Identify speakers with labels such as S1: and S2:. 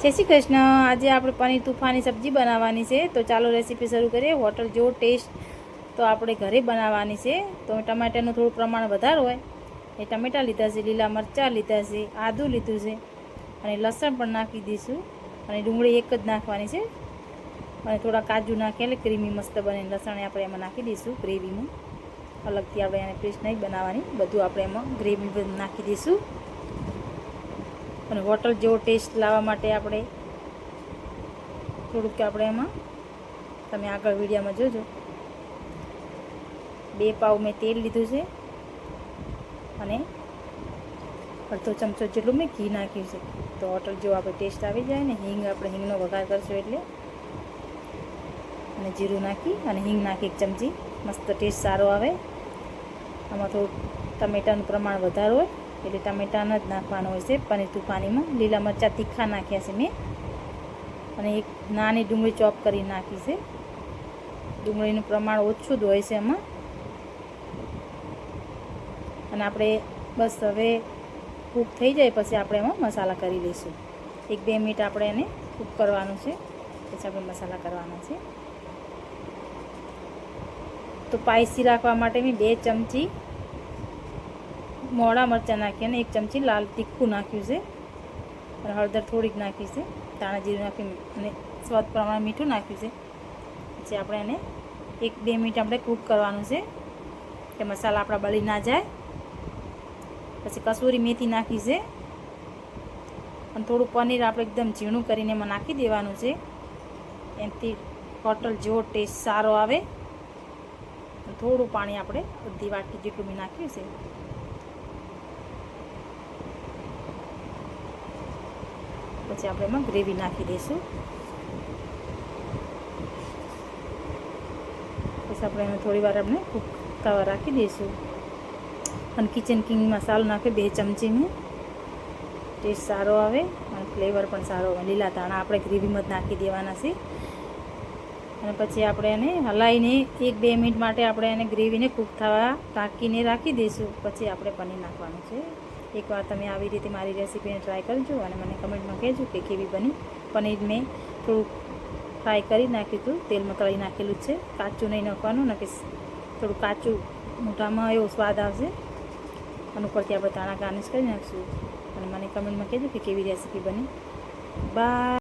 S1: જય શ્રી કૃષ્ણ। આજે આપણે પનીર તુફાની સબ્જી બનાવવાની છે, તો ચાલો રેસીપી શરૂ કરીએ। હોટલ જેવો ટેસ્ટ તો આપણે ઘરે બનાવવાની છે। તો ટમાટાનું થોડું પ્રમાણ વધારે હોય એ ટમેટાં લીધા છે, લીલા મરચાં લીધા છે, આદું લીધું છે અને લસણ પણ નાખી દઈશું અને ડુંગળી એક જ નાખવાની છે અને થોડા કાજુ નાખી એટલે ક્રીમી મસ્ત બને। લસણ આપણે એમાં નાખી દઈશું ગ્રેવીમાં, અલગથી આપણે એને પેસ્ટ નહીં બનાવવાની, બધું આપણે એમાં ગ્રેવી નાખી દઈશું। અને હોટલ જેવો ટેસ્ટ લાવવા માટે આપણે થોડુંક આપણે એમાં, તમે આગળ વિડીયોમાં જોજો, 2 પાવ મેં તેલ લીધું છે અને અડધો ચમચો જેટલું મેં ઘી નાખ્યું છે। તો હોટલ જેવો આપણે ટેસ્ટ આવી જાય ને, હિંગ, આપણે હિંગનો વઘાર કરશું એટલે, અને જીરું નાખી અને હિંગ નાખી 1 ચમચી, મસ્ત ટેસ્ટ સારો આવે। આમાં થોડું ટમેટાનું પ્રમાણ વધારે હોય એટલે ટમેટાને જ નાખવાનું હોય છે પનીર તુફાનીમાં। લીલા મરચાં તીખા નાખ્યા છે મેં અને એક નાની ડુંગળી ચોપ કરી નાખી છે। ડુંગળીનું પ્રમાણ ઓછું જ હોય છે એમાં। અને આપણે બસ હવે કૂક થઈ જાય પછી આપણે એમાં મસાલા કરી લઈશું। 1-2 મિનિટ આપણે એને કૂક કરવાનું છે, પછી આપણે મસાલા કરવાના છે। તો સ્પાઈસી રાખવા માટે મેં 2 ચમચી મોળા મરચાં નાખ્યા અને 1 ચમચી લાલ તીખું નાખ્યું છે અને હળદર થોડીક નાખી છે, ધાણા જીરું નાખી અને સ્વાદ પ્રમાણે મીઠું નાખ્યું છે। પછી આપણે એને 1-2 મિનિટ આપણે કૂક કરવાનું છે કે મસાલા આપણા બળી ના જાય। પછી કસૂરી મેથી નાખી છે અને થોડું પનીર આપણે એકદમ ઝીણું કરીને એમાં નાખી દેવાનું છે, એનાથી હોટલ જેવો ટેસ્ટ સારો આવે। થોડું પાણી આપણે અડધી વાટકી જેટલું મેં નાખ્યું છે। પછી આપણે એમાં ગ્રેવી નાખી દઈશું। પછી આપણે એને થોડી વાર આપણે કૂક થવા રાખી દઈશું અને કિચન કિંગ મસાલો નાખી 2 ચમચી મેં, ટેસ્ટ સારો આવે અને ફ્લેવર પણ સારો આવે। લીલા ધાણા આપણે ગ્રેવીમાં જ નાખી દેવાના છે અને પછી આપણે એને હલાવીને 1-2 મિનિટ માટે આપણે એને ગ્રેવીને કૂક થવા ઢાંકીને રાખી દઈશું। પછી આપણે પનીર નાખવાનું છે। એકવાર તમે આવી રીતે મારી રેસીપીને ટ્રાય કરજો અને મને કમેન્ટમાં કહેજો કે કેવી બની। પનીર મેં થોડુંક ફ્રાય કરી નાખ્યું હતું, તેલમાં તળી નાખેલું છે, કાચું નહીં નાખવાનું, ને કે થોડું કાચું મોઢામાં એવો સ્વાદ આવશે। અને ઉપરથી આપણે ધાણા ગાર્નિશ કરી નાખીશું અને મને કમેન્ટમાં કહેજો કે કેવી રેસીપી બની। બાય।